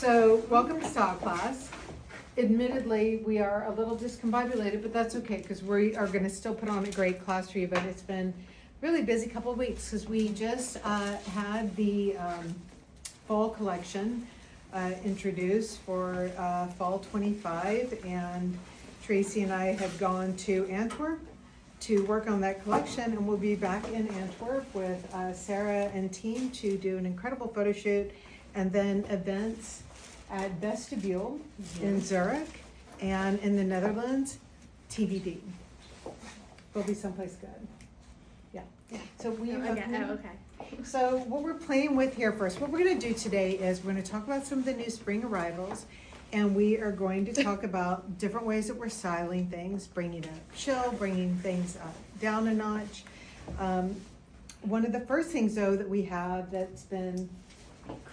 So, welcome to style class. Admittedly, we are a little discombobulated, but that's okay because we are going to still put on a great class for you. But it's been really busy couple of weeks because we just had the fall collection introduced for fall 25, and Tracy and I had gone to Antwerp to work on that collection, and we'll be back in Antwerp with Sarah and team to do an incredible photo shoot, and then events at Vestibule in Zurich, and in the Netherlands, TBD. We'll be someplace good. Yeah. So we okay. So what we're playing with here first, what we're going to do today is we're going to talk about some of the new spring arrivals, and we are going to talk about different ways that we're styling things, bringing it up chill, bringing things down a notch. One of the first things though that we have that's been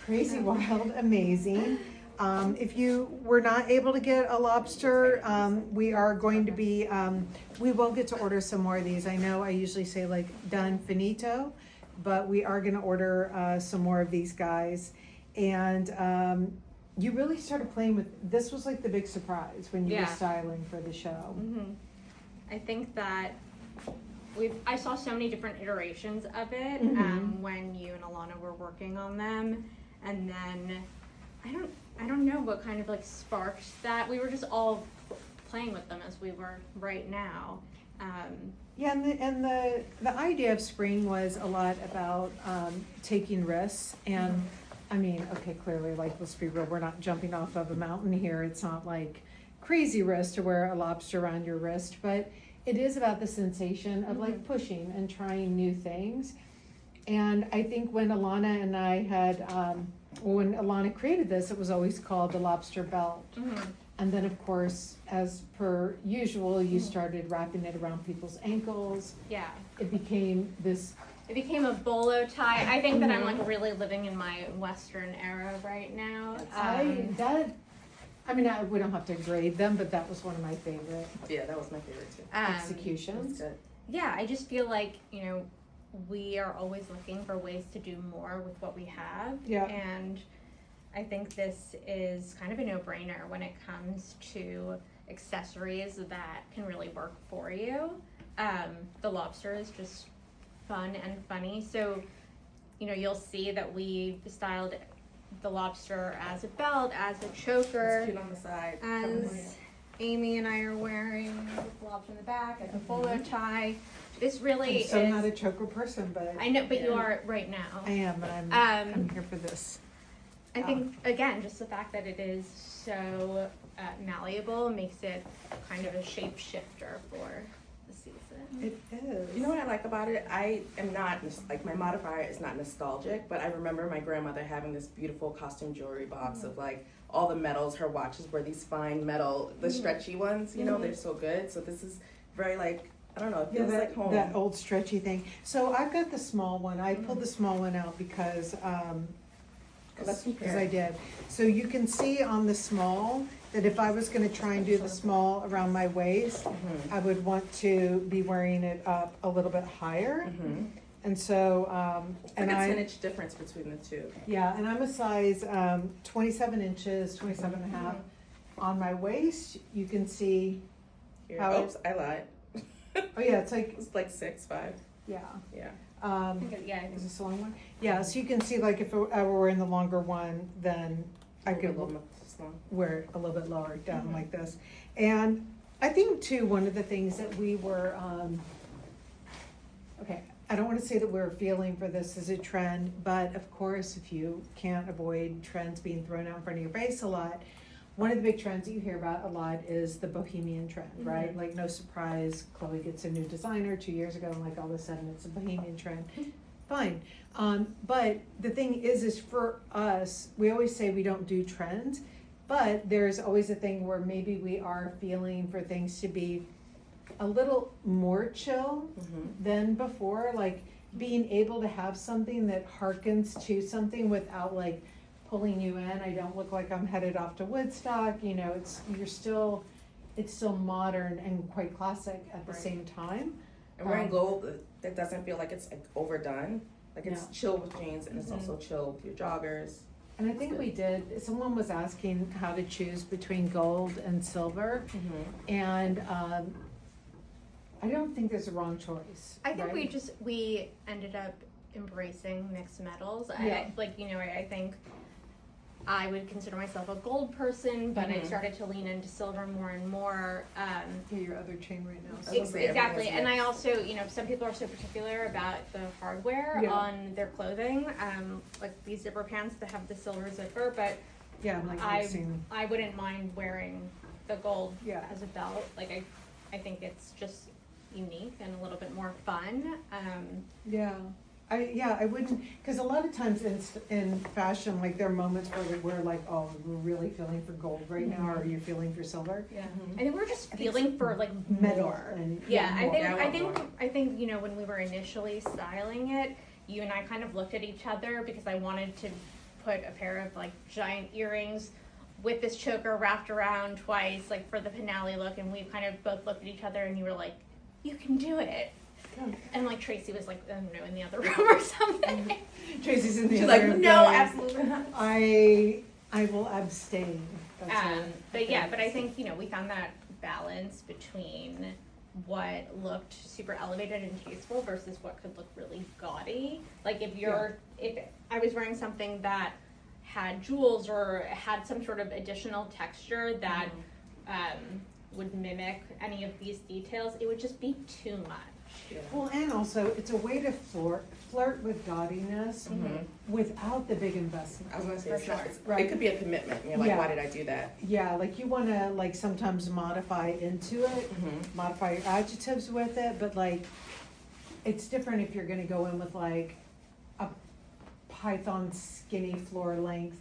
crazy wild, amazing. If you were not able to get a Lobster, we are going to be, we will get to order some more of these. I know I usually say like done finito, but we are going to order some more of these guys. And you really started playing with, this was like the big surprise when you were styling for the show. Mm-hmm. I think that I saw so many different iterations of it when you and Alana were working on them, and then I don't know what kind of like sparked that. We were just all playing with them as we were right now. Yeah, and the idea of spring was a lot about taking risks, and I mean, okay, clearly, like, let's be real, we're not jumping off of a mountain here. It's not like crazy risk to wear a lobster around your wrist, but it is about the sensation of like pushing and trying new things. And I think when Alana and I had, when Alana created this, it was always called the Lobster Belt. And then, of course, as per usual, you started wrapping it around people's ankles. Yeah. It became this. It became a bolo tie. I think that I'm like really living in my Western era right now. I mean, we don't have to grade them, but that was one of my favorite. Yeah, that was my favorite too. Executions. That's good. Yeah, I just feel like, you know, we are always looking for ways to do more with what we have. Yeah. And I think this is kind of a no-brainer when it comes to accessories that can really work for you. The Lobster is just fun and funny. So, you know, you'll see that we styled the Lobster as a belt, as a choker. It's cute on the side. As Amy and I are wearing the Lobster in the back, as a polo tie. This really I'm so is not a choker person, but I know, but you are right now. I am, but I'm here for this. I think, again, just the fact that it is so malleable makes it kind of a shapeshifter for the season. It is. You know what I like about it? I am not, like, my modifier is not nostalgic, but I remember my grandmother having this beautiful costume jewelry box of, like, all the metals. Her watches were these fine metal, the stretchy ones, you know, they're so good. So this is very, like, I don't know, it feels like home. That old stretchy thing. So I've got the small one. I pulled the small one out because I did. So you can see on the small that if I was going to try and do the small around my waist, I would want to be wearing it up a little bit higher. And so, and it's like a 10-inch difference between the two. Yeah, and I'm a size 27 inches, 27 and a half. On my waist, you can see how Oops, I lied. Oh yeah, it's like 6'5". Yeah. Yeah. I think Is this a long one? Yeah, so you can see like if I were wearing the longer one, then I could wear it a little bit lower down like this. And I think too, one of the things that we were, I don't want to say that we're feeling for this as a trend, but of course, if you can't avoid trends being thrown out in front of your face a lot, one of the big trends that you hear about a lot is the bohemian trend, right? Like, no surprise, Chloe gets a new designer 2 years ago, and like all of a sudden it's a bohemian trend. Fine. But the thing is for us, we always say we don't do trends, but there's always a thing where maybe we are feeling for things to be a little more chill than before, like being able to have something that harkens to something without like pulling you in. I don't look like I'm headed off to Woodstock. You know, it's still modern and quite classic at the same time. And wearing gold, that doesn't feel like it's like overdone. Like it's chill with jeans, and it's also chill with your joggers. And I think we did, someone was asking how to choose between gold and silver, and I don't think there's a wrong choice. I think right? we ended up embracing mixed metals. Yeah. I think I would consider myself a gold person, but I started to lean into silver more and more. Your other chain right now. Exactly, and I also, some people are so particular about the hardware on their clothing, like these zipper pants that have the silver zipper, but Yeah, I'm like, I've seen. I wouldn't mind wearing the gold Yeah. as a belt. Like, I think it's just unique and a little bit more fun. I wouldn't, because a lot of times in fashion, like there are moments where we're like, oh, we're really feeling for gold right now, or you're feeling for silver. Yeah, I think we're just feeling for like Metal more. and I think when we were initially styling it, you and I kind of looked at each other because I wanted to put a pair of like giant earrings with this choker wrapped around twice, like for the finale look, and we kind of both looked at each other and you were like, you can do it. And like Tracy was like, I don't know, in the other room or something. Tracy's in the She's other like, room no, going, absolutely not. I will abstain. That's But I think, we found that balance between what looked super elevated and tasteful versus what could look really gaudy. Like if I was wearing something that had jewels or had some sort of additional texture that would mimic any of these details, it would just be too much. Well, and also it's a way to flirt with gaudiness without the big investment. I was gonna say, For sure. Right. it could be a commitment. You're like, Yeah. why did I do that? Yeah, like you want to like sometimes modify into it, modify your adjectives with it, but like it's different if you're going to go in with like a python skinny floor length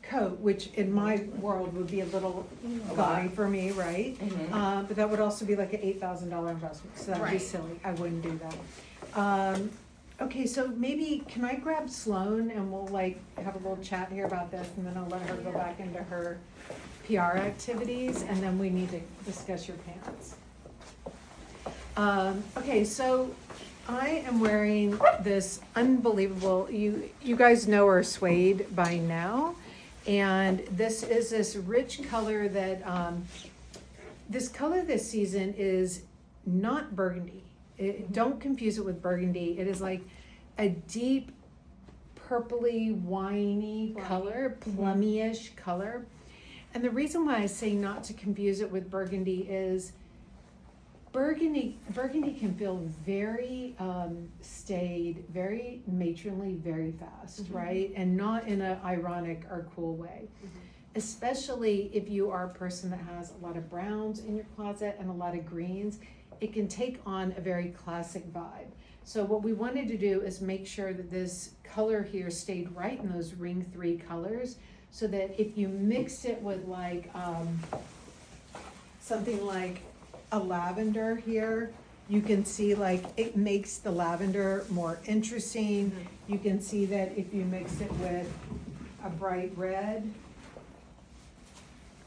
coat, which in my world would be a little gaudy for me, right? But that would also be like an $8,000 investment, so that would be Right. silly. I wouldn't do that. Okay, so maybe can I grab Sloan and we'll like have a little chat here about this, and then I'll let her go back into her PR activities, and then we need to discuss your pants. Okay, so I am wearing this unbelievable, you guys know her Suede by now. And this is this rich color that, this color this season is not burgundy. Don't confuse it with burgundy. It is like a deep purpley, winey color, plummy-ish color. And the reason why I say not to confuse it with burgundy is burgundy can feel very staid, very matronly, very fast, right? And not in an ironic or cool way. Especially if you are a person that has a lot of browns in your closet and a lot of greens, it can take on a very classic vibe. So what we wanted to do is make sure that this color here stayed right in those ring 3 colors, so that if you mixed it with like something like a lavender here, you can see like it makes the lavender more interesting. You can see that if you mix it with a bright red,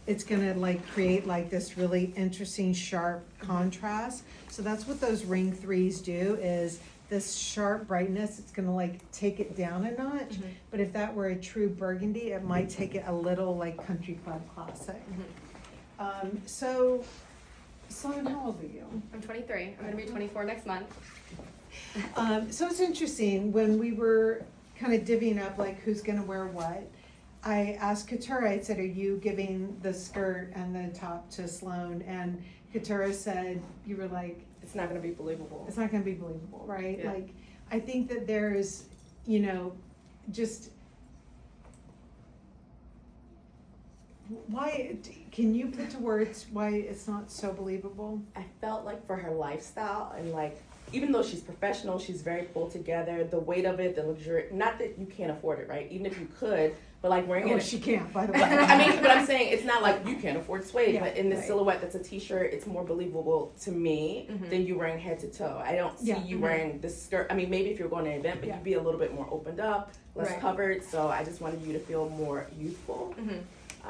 it's gonna like create like this really interesting sharp contrast. So that's what those ring 3s do, is this sharp brightness, it's gonna like take it down a notch. But if that were a true burgundy, it might take it a little like country club classic. So Sloan, how old are you? I'm 23. I'm gonna be 24 next month. So it's interesting, when we were kind of divvying up like who's gonna wear what, I asked Katura, I said, are you giving the skirt and the top to Sloan? And Katura said, you were like, It's not gonna be believable. it's not gonna be believable, right? Yeah. Like, I think that there's, just, why, can you put to words why it's not so believable? I felt like for her lifestyle, and like, even though she's professional, she's very pulled together, the weight of it, the luxury, not that you can't afford it, right? Even if you could, but like wearing Oh, it. she can't, by the way. I mean, but I'm saying it's not like you can't afford suede, Yeah, but in this right. silhouette that's a t-shirt, it's more believable to me than you wearing head to toe. I don't see Yeah. you wearing this skirt. I mean, maybe if you're going to an event, but Yeah. you'd be a little bit more opened up, less Right. covered. So I just wanted you to feel more youthful.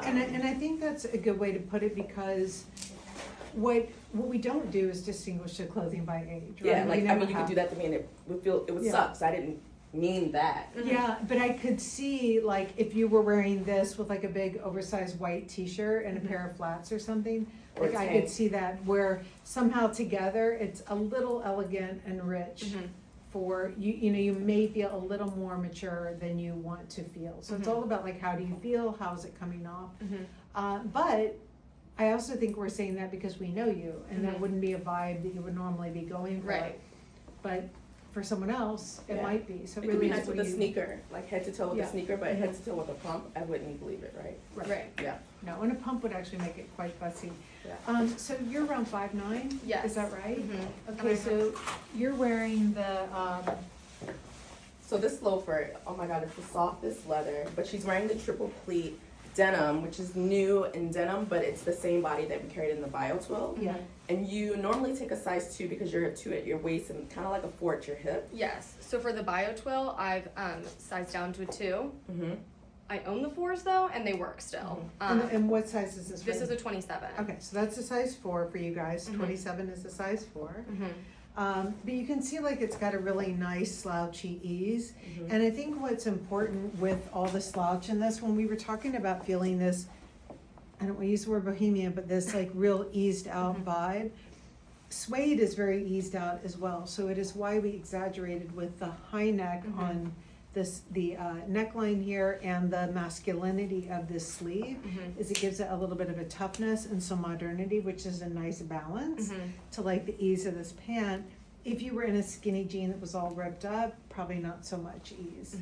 And I think that's a good way to put it, because what we don't do is distinguish the clothing by age, right? Yeah, We like I never mean, you could have. do that to me, and it would Yeah. suck. 'Cause I didn't mean that. Yeah, but I could see, like, if you were wearing this with like a big oversized white t-shirt and a pair of flats or something, Or like I tank. could see that where somehow together it's a little elegant and rich for you. You know, you may feel a little more mature than you want to feel. So it's all about like, how do you feel? How is it coming off? But I also think we're saying that because we know you, and that wouldn't be a vibe that you would normally be going for. Right. But for someone else, it Yeah. might be. So It it could really be is nice what with a you. sneaker, like head to toe with Yeah. a sneaker, but head to toe with a pump, I wouldn't believe it, right? Right. Yeah. No, and a pump would actually make it quite fussy. Yeah. So you're around 5'9"? Yes. Is that right? Mhm. Okay, so you're wearing the, So this loafer, oh my god, it's the softest leather, but she's wearing the triple pleat denim, which is new in denim, but it's the same body that we carried in the bio twill. yeah, And you normally take a size 2 because you're a 2 at your waist and kind of like a 4 at your hip. Yes. So for the bio twill, I've sized down to a 2. Mm-hmm. I own the 4s though, and they work still. and what size is this? This is one? a 27. Okay, so that's a size 4 for you guys, Mhm. 27 is a size 4. Mhm. But you can see like it's got a really nice slouchy ease. Mhm. And I think what's important with all the slouch in this, when we were talking about feeling this, I don't want to use the word bohemian, but this like real eased out vibe, suede is very eased out as well. So it is why we exaggerated with the high neck on this, the neckline here, and the masculinity of this sleeve, is it gives it a little bit of a toughness and some modernity, which is a nice balance to like the ease of this pant. If you were in a skinny jean that was all ripped up, probably not so much ease.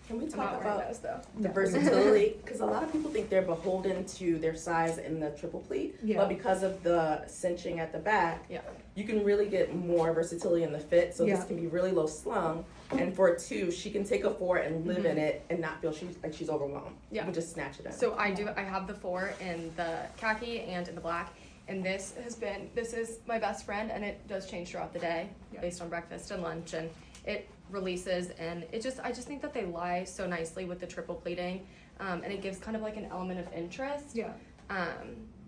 Can we I'm talk not wearing about those though. the No. versatility? Because a lot of people think they're beholden to their size in the triple pleat, Yeah. but because of the cinching at the back, Yeah. you can really get more versatility in the fit. So Yeah. this can be really low slung, and for a 2, she can take a 4 and live in it and not feel she's overwhelmed. Yeah. You can just snatch it in. So I have the 4 in the khaki and in the black, and this is my best friend, and it does change throughout the day based on breakfast and lunch, and it releases, and I just think that they lie so nicely with the triple pleating, and it gives kind of like an element of interest. Yeah.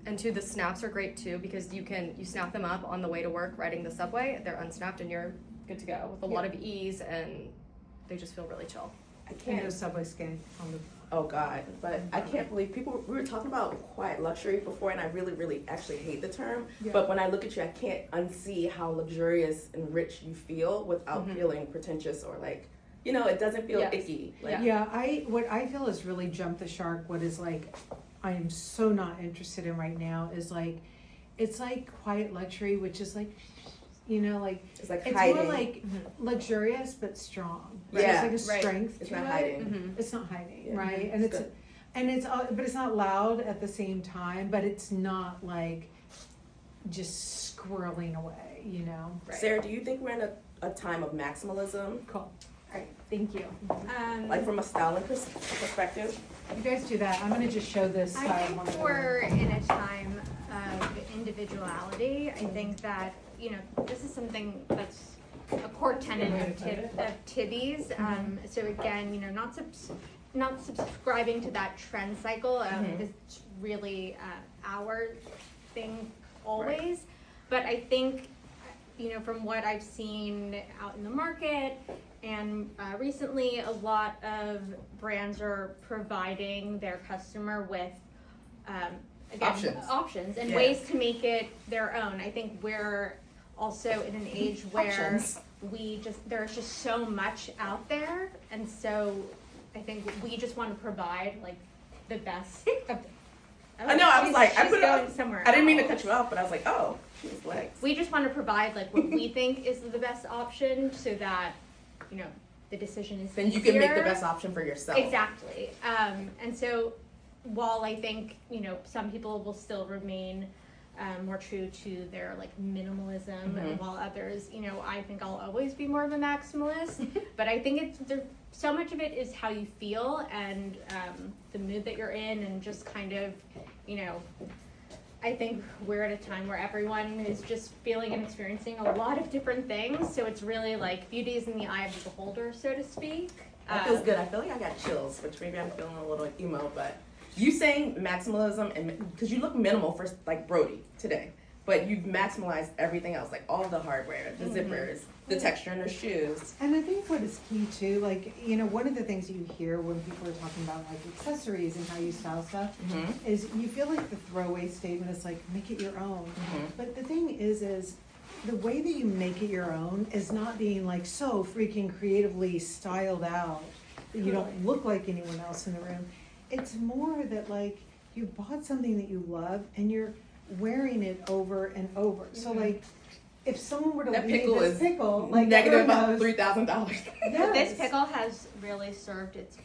And two, the snaps are great too, because you snap them up on the way to work riding the subway, they're unsnapped and you're good to go with a lot of ease, and they just feel really chill. I And no can't. subway skin on the. Oh God! But I can't believe people. We were talking about quiet luxury before, and I really, really actually hate the term. Yeah. But when I look at you, I can't unsee how luxurious and rich you feel without feeling pretentious or like, it doesn't feel Yes. icky. Like, Yeah, what I feel is really jumped the shark. What is like, I am so not interested in right now is like, it's like quiet luxury, which is like, like it's like it's hiding. more like luxurious but strong. Right? Yeah, It's like a right. strength It's to not it. hiding. It's not hiding, Yeah. right? It's good. But it's not loud at the same time. But it's not like just squirreling away, Right. Sarah, do you think we're in a time of maximalism, Cool. All right, thank you. like from a styling perspective? You guys do that. I'm gonna just show this I side think one. we're in a time of individuality. I think that, this is something that's a core tenet of Tibby's. So again, not subscribing to that trend cycle. It's really our thing always. But I think, from what I've seen out in the market, and recently, a lot of brands are providing their customer with options and Yeah. ways to make it their own. I think we're also in an age where Options. there's just so much out there, and so I think we just want to provide like the best. I know. I was like, I she's put it going up. somewhere. I didn't mean to else. cut you off, but I was like, oh, she's legs. We just want to provide like what we think is the best option, so that the decision is Then you can make the easier. best option for yourself. Exactly. And so while I think, some people will still remain more true to their like minimalism, and while others, I think I'll always be more of a maximalist. But I think so much of it is how you feel and the mood that you're in, and just kind of, I think we're at a time where everyone is just feeling and experiencing a lot of different things. So it's really like beauty is in the eye of the beholder, so to speak. That feels good. I feel like I got chills, which maybe I'm feeling a little emo, but you saying maximalism, and because you look minimal for like Brody today, but you've maximized everything else, like all the hardware, the zippers, the texture in their shoes. And I think what is key too, like, you know, one of the things you hear when people are talking about like accessories and how you style stuff is you feel like the throwaway statement is like, make it your own. But the thing is the way that you make it your own is not being like so freaking creatively styled out that you don't look like anyone else in the room. It's more that like you bought something that you love and you're wearing it over and over. So like, if someone were to That leave pickle this is pickle, like Negative about knows- $3,000. Yes. This pickle has really served its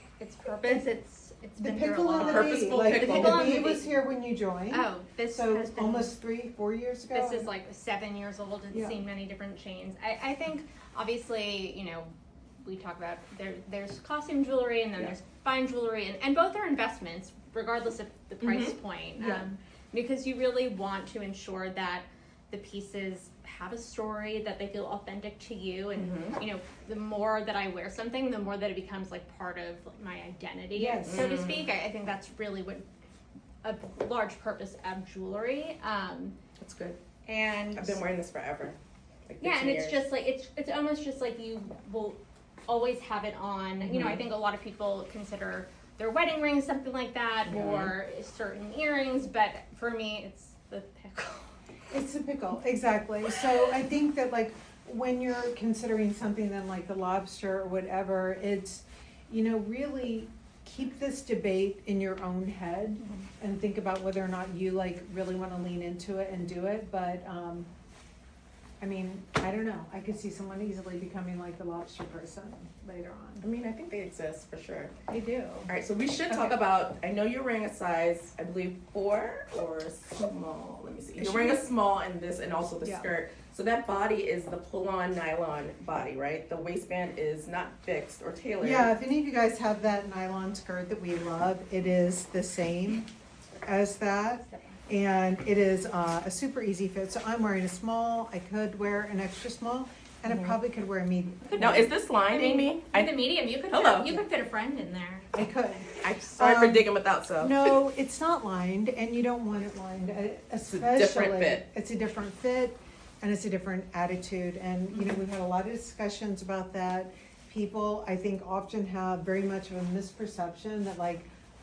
purpose. It's The been here a pickle on long the time. bee, Purposeful like pickle. the Pickle on bee the was bee. here when you joined. Oh, this So has been almost 3-4 years ago. This is like 7 years old. It's Yeah. seen many different chains. I think obviously, you know, we talk about there's costume jewelry and then Yeah. there's fine jewelry and both are investments regardless of the price point. Yeah. Because you really want to ensure that the pieces have a story, that they feel authentic to you, and you know, the more that I wear something, the more that it becomes like part of like, my identity, Yes. so to speak. I think that's really what a large purpose of jewelry. That's good. And I've been wearing this forever. Like yeah, 15 and it's years. just like it's almost just like you will always have it on. You know, I think a lot of people consider their wedding ring something like that, or certain earrings, but for me, it's the pickle. It's a pickle, exactly. So I think that like when you're considering something then like the lobster or whatever, it's, you know, really keep this debate in your own head and think about whether or not you like really want to lean into it and do it. But I mean, I don't know. I could see someone easily becoming like the lobster person later on. I mean, I think they exist for sure. They do. All right, so we should talk Okay. about, I know you're wearing a size, I believe 4 or small. Let me see. You're wearing a small in this and also the Yeah. skirt. So that body is the pull-on nylon body, right? The waistband is not fixed or tailored. Yeah, if any of you guys have that nylon skirt that we love, it is the same as that. And it is a super easy fit. So I'm wearing a small. I could wear an extra small, and I probably could wear a medium. Now, is this lined, Amy? With the medium, you could Hello. you could fit a friend in there. I could. I'm sorry for Um, digging without so. No, it's not lined, and you don't want it lined, especially. different fit. It's a different fit, and it's a different attitude. And you know, we've had a lot of discussions about that. People, I think, often have very much of a misperception that like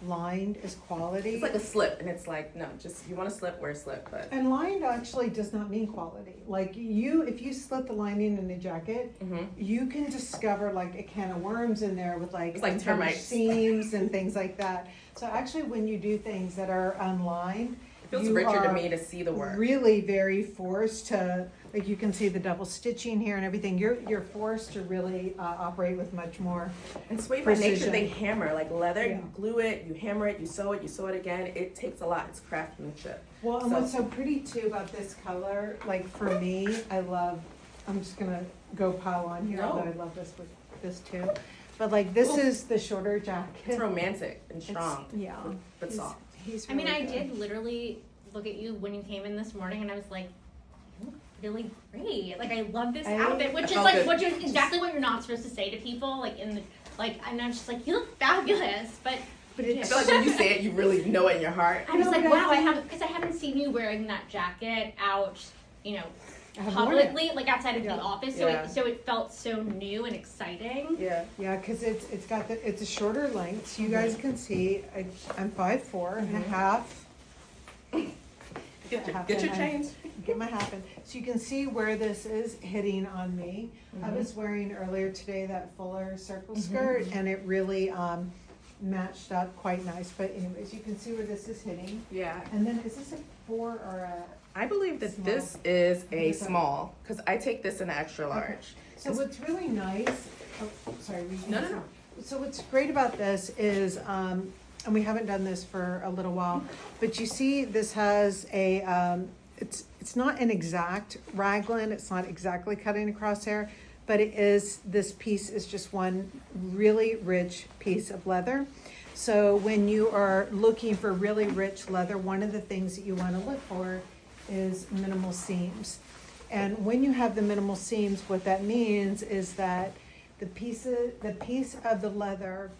lined is quality. It's like a slip, and it's like, no, just, you want a slip, wear a slip, but. And lined actually does not mean quality. Like if you slit the lining in a jacket, you can discover like a can of worms in there with like, It's like unfinished termites. seams and things like that. So actually when you do things that are unlined, It feels you richer to are me to see the work. really very forced to, like you can see the double stitching here and everything. You're forced to really operate with much more. And suede by nature, precision. they hammer, like leather, Yeah. you glue it, you hammer it, you sew it again. It takes a lot, it's craftsmanship. Well, and So- what's so pretty too about this color, like for me, I'm just gonna go pile on here, No. although I love this too. But like this Ooh. is the shorter jacket. It's romantic and It's- strong, Yeah. but He's- soft. He's I mean, really I good. did literally look at you when you came in this morning, and I was like, you look really great. Like, I love this I- outfit, which I is felt like good. what you're exactly what you're not supposed to say to people. Like in the and I'm just like, you look fabulous, but. But I it's, feel like when you say it, you really know it in your heart. I was No, like, but I wow, I think- haven't because I haven't seen you wearing that jacket out, you know, I have worn it. publicly, like outside of Yeah. the office. Yeah. So it felt so new and exciting. Yeah. Yeah, cause it's a shorter length, so you guys can see, I'm 5'4" and a half. Get your Happen. change. Get my hat in. So you can see where this is hitting on me. I was wearing earlier today that fuller circle skirt, and it really matched up quite nice. But anyways, you can see where this is hitting. Yeah. And then is this a 4 or a? I believe that Small. this is a Is that- small, because I take this in an extra large. So what's really nice, sorry. were you No, gonna no, no. say? So what's great about this is, and we haven't done this for a little while, but you see this has a, it's not an exact raglan, it's not exactly cutting across there, but it is, this piece is just one really rich piece of leather. So when you are looking for really rich leather, one of the things that you want to look for is minimal seams. And when you have the minimal seams, what that means is that the piece of the leather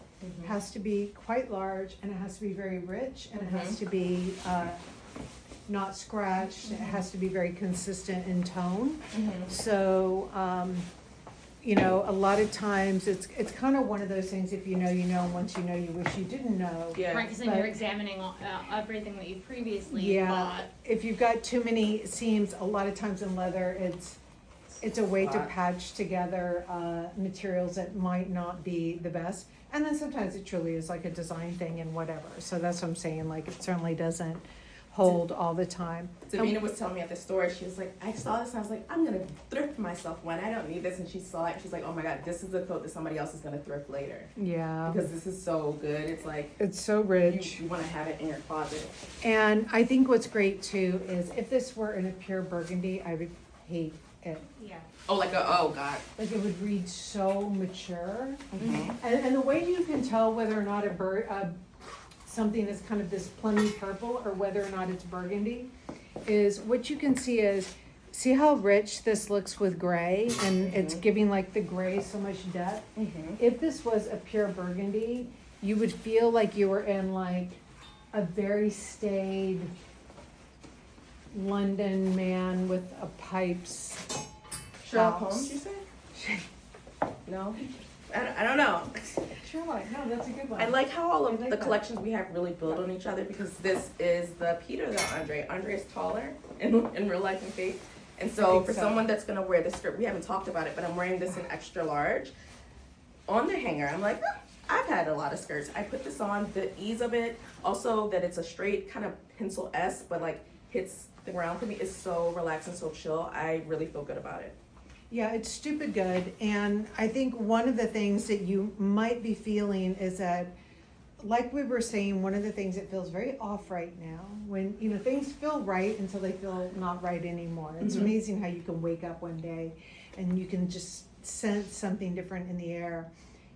has to be quite large, and it has to be very rich, and it has to be not scratched. It has to be very consistent in tone. Mhm. So, you know, a lot of times it's kind of one of those things, if you know, you know, and once you know, you wish you didn't know. Yeah. Right, because then But- you're examining everything that you previously Yeah. bought. If you've got too many seams, a lot of times in leather, it's a way to Spot. patch together materials that might not be the best. And then sometimes it truly is like a design thing and whatever. So that's what I'm saying, like it certainly doesn't hold all the time. Davina was telling me at the store, she was like, I saw this and I was like, I'm gonna thrift myself one. I don't need this. And she saw it. She's like, oh my God, this is the coat that somebody else is gonna thrift later. Yeah, Because this is so good. It's like, it's so rich. you wanna have it in your closet. And I think what's great too is if this were in a pure burgundy, I would hate it. Yeah. Oh, like oh God. Like it would read so mature. Mhm. And the way you can tell whether or not something is kind of this plummy purple or whether or not it's burgundy is what you can see how rich this looks with gray and it's giving like the gray so much depth. Mhm. If this was a pure burgundy, you would feel like you were in like a very staid London man with a pipes. Sherlock Chops. Holmes, you said? No? I don't know. Sherlock, no, that's a good one. I like how all I of like the that. collections we have really build on each other because this is the Peter the Andre. Andre is taller in real life and fake. And I so think for so. someone that's gonna wear this skirt, we haven't talked about it, but I'm wearing this in extra large. On the hanger, I'm like, I've had a lot of skirts. I put this on, the ease of it, also that it's a straight kind of pencil S, but like hits the ground for me is so relaxing, so chill. I really feel good about it. Yeah, it's stupid good, and I think one of the things that you might be feeling is that, like we were saying, one of the things that feels very off right now, when, you know, things feel right until they feel not right anymore. It's Mhm. amazing how you can wake up one day and you can just sense something different in the air.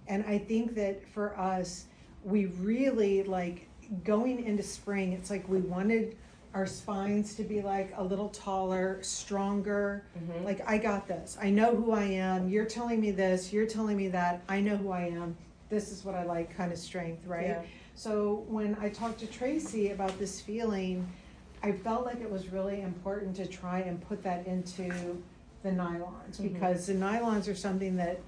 And I think that for us, we really, like, going into spring, it's like we wanted our spines to be like a little taller, stronger. Mhm. Like, I got this. I know who I am. You're telling me this. You're telling me that. I know who I am. This is what I like, kind of strength, right? Yeah. So when I talked to Tracy about this feeling, I felt like it was really important to try and put that into the nylons Mhm. because the nylons are something that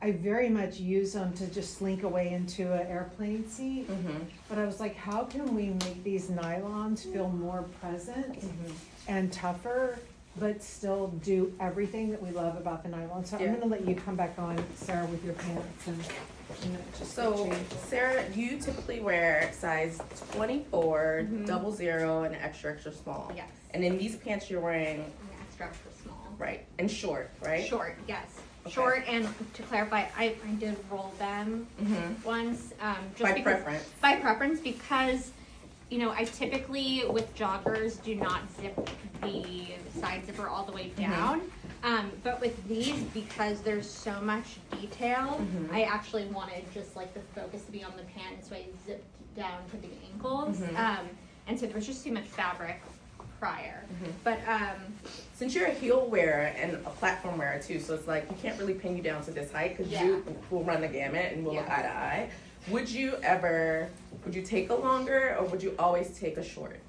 I very much use them to just slink away into an airplane seat. Mhm. But I was like, how can we make these nylons feel more present Mhm. and tougher, but still do everything that we love about the nylon? So Yeah. I'm gonna let you come back on, Sarah, with your pants and just So, change. Sarah, you typically wear size 24, Mhm. 00, and extra, extra small. Yes. And in these pants, you're wearing, Yeah, extra extra small. right, and short, right? Short, yes. Okay. Short, and to clarify, I did roll them Mm-hmm. once. Just By because, preference. By preference, because, you know, I typically, with joggers, do not zip the side zipper all the way down. But with these, because there's so much detail, Mhm. I actually wanted just like the focus to be on the pant, so I zipped down to the ankles. Mhm. And so there was just too much fabric prior. Mhm. But Since you're a heel wearer and a platform wearer too, so it's like you can't really pin you down to this height because Yeah. you will run the gamut and we'll look Yeah. eye to eye. Would you take a longer or would you always take a short?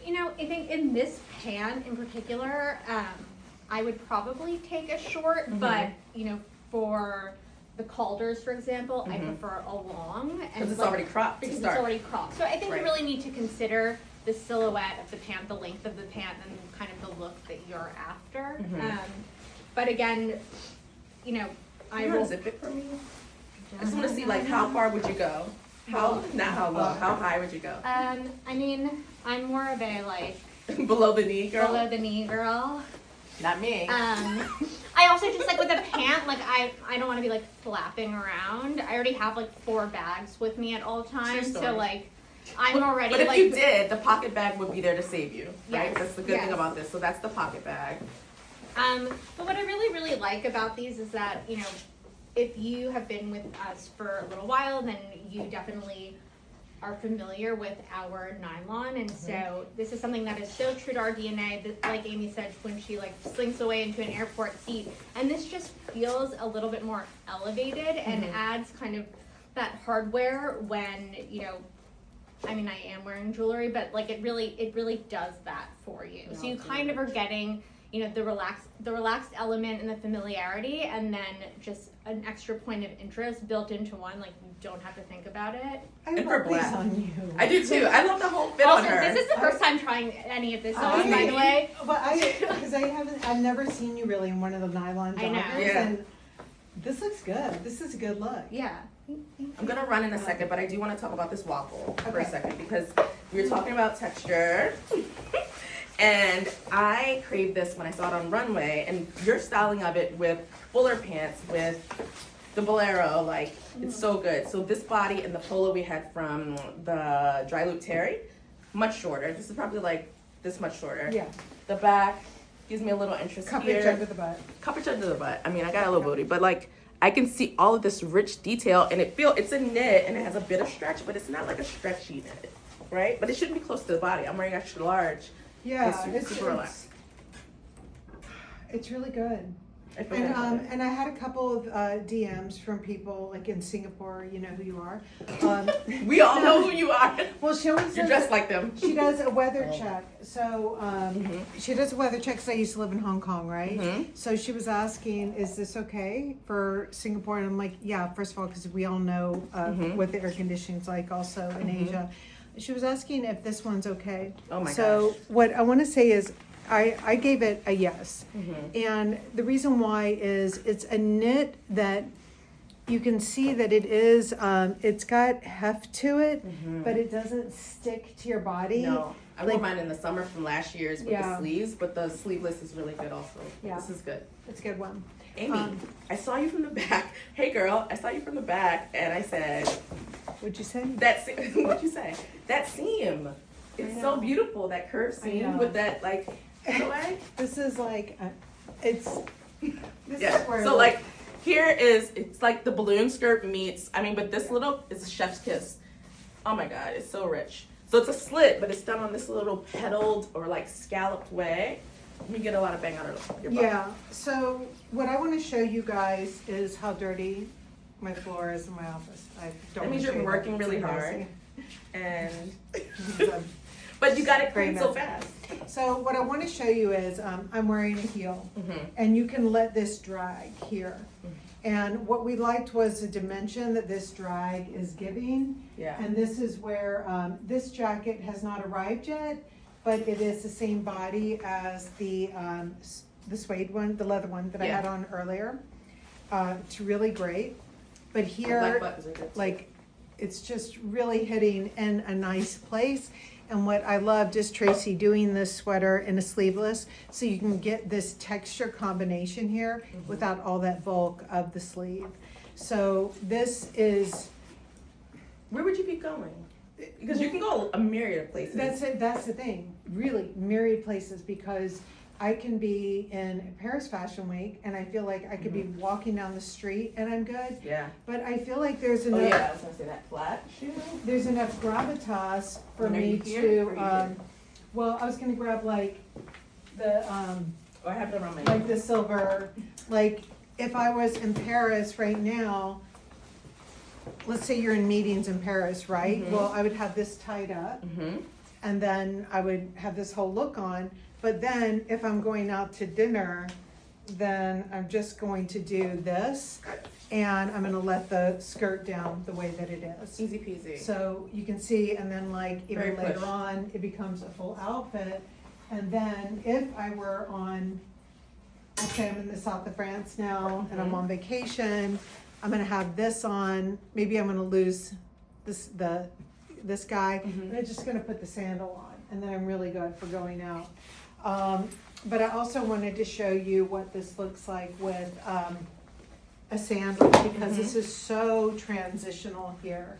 you know, I think in this pant in particular, I would probably take a short, Mhm. but you know, for the Calders, for example, I Mhm. prefer a long. Because it's like, already cropped to because start. it's already cropped. So I think Right. you really need to consider the silhouette of the pant, the length of the pant, and kind of the look that you're after. Mhm. But again, you know, I You will. wanna zip it for me? I just want to see like how far would you go? Not how low, how high would you go? I mean, I'm more of a like Below the knee, girl? below the knee girl. Not me. I also just like with the pant, like I don't want to be like flapping around. I already have like 4 bags with me at all times, story. so like I'm already But if like. you did, the pocket bag would be there to save you, right? Yes, That's the good thing yes. about this. So that's the pocket bag. But what I really like about these is that, you know, if you have been with us for a little while, then you definitely are familiar with our nylon, and so this is something that is so true to our DNA, that, like Amy said, when she like slinks away into an airport seat, and this just feels a little bit more elevated and adds kind of that hardware when, you know, I mean, I am wearing jewelry, but like it really does that for you. No, So you it's kind of are huge. getting, you know, the relaxed element and the familiarity, and then just an extra point of interest built into one. Like you don't have to think about it. I And for love these black. on you. I do too. I love the whole fit Also, on her. this is the first time trying any of this on, I- by the way. But I've never seen you really in one of the nylon I know. joggers, Yeah. and this looks good. This is a good look. Yeah. I'm gonna run in a second, but I do want to talk about this waffle for a Okay. second because we were talking about texture. And I craved this when I saw it on runway, and your styling of it with fuller pants, with the bolero, like it's so good. So this body and the polo we had from the Dry Loop Terry, much shorter. This is probably like this much shorter. Yeah, The back gives me a little interest coverage here. under the butt. Coverage under the butt. I mean, I got a little booty, but like I can see all of this rich detail, and it's a knit, and it has a bit of stretch, but it's not like a stretchy knit, right? But it shouldn't be close to the body. I'm wearing extra large. Yeah, It's super relaxed. it's really good. I feel And like and I had a couple of DMs from people like in Singapore. You know who you are. we all know who you are. Well, she always You're does dressed like them. She does a weather check. So Mhm. she does a weather check because I used to live in Hong Kong, right? Mhm. So she was asking, is this okay for Singapore? And I'm like, yeah, first of all, because we all know Mhm. what the air conditioning's like also in Mhm. Asia. She was asking if this one's okay. Oh my So gosh. what I want to say is I gave it a yes. Mhm. And the reason why is it's a knit that you can see that it is, it's got heft to it, Mhm. but it doesn't stick to your body. No, I wore like- mine in the summer from last year's with Yeah. the sleeves, but the sleeveless is really good also. Yeah. This is good. It's a good one. Amy, I saw you from the back. Hey girl, I saw you from the back, and I said, What'd you say? what'd you say? That seam. It's I so know. beautiful, that curved I seam know. with that like cutaway. This is like, it's, this Yeah. is where. So like it's like the balloon skirt meets, but this little is a chef's kiss. Oh my god, it's so rich. So it's a slit, but it's done on this little petaled or like scalloped way. You get a lot of bang out of your butt. Yeah, so what I want to show you guys is how dirty my floor is in my office. I don't That wanna means show you're you working that. It's really hard. embarrassing. And It's a- but you got it Very clean so messy. fast. So what I want to show you is I'm wearing a heel, Mm-hmm. and you can let this drag here. And what we liked was the dimension that this drag is giving. Yeah. And this is where, this jacket has not arrived yet, but it is the same body as the suede one, the leather one that I had Yeah. on earlier. It's really great. But Black here, buttons are good too. like, it's just really hitting in a nice place. And what I loved is Tracy doing this sweater in a sleeveless, so you can get this texture combination here without all that bulk of the sleeve. So this is, Where would you be going? Because you can go a myriad of places. that's it, that's the thing, really myriad places, because I can be in Paris Fashion Week and I feel like I could be walking down the street and I'm good, Yeah. but I feel like there's Oh enough, yeah, I was gonna say that flat shoe. there's enough gravitas for And are me you here, to, or are you here? well, I was gonna grab like the, Oh, I have it around my like the silver, like if I was in Paris right now, let's say you're in meetings in Paris, right? Mhm. Well, I would have this tied up Mm-hmm. and then I would have this whole look on. But then if I'm going out to dinner, then I'm just going to do this and I'm gonna let the skirt down the way that it is. Easy peasy. So you can see, and then like even Very later push. on, it becomes a full outfit. And then if I were on, let's say I'm in the south of France now and I'm Mhm. on vacation, I'm gonna have this on, maybe I'm gonna lose this guy, Mhm. and I'm just gonna put the sandal on, and then I'm really good for going out. But I also wanted to show you what this looks like with a sandal, because this is so transitional here.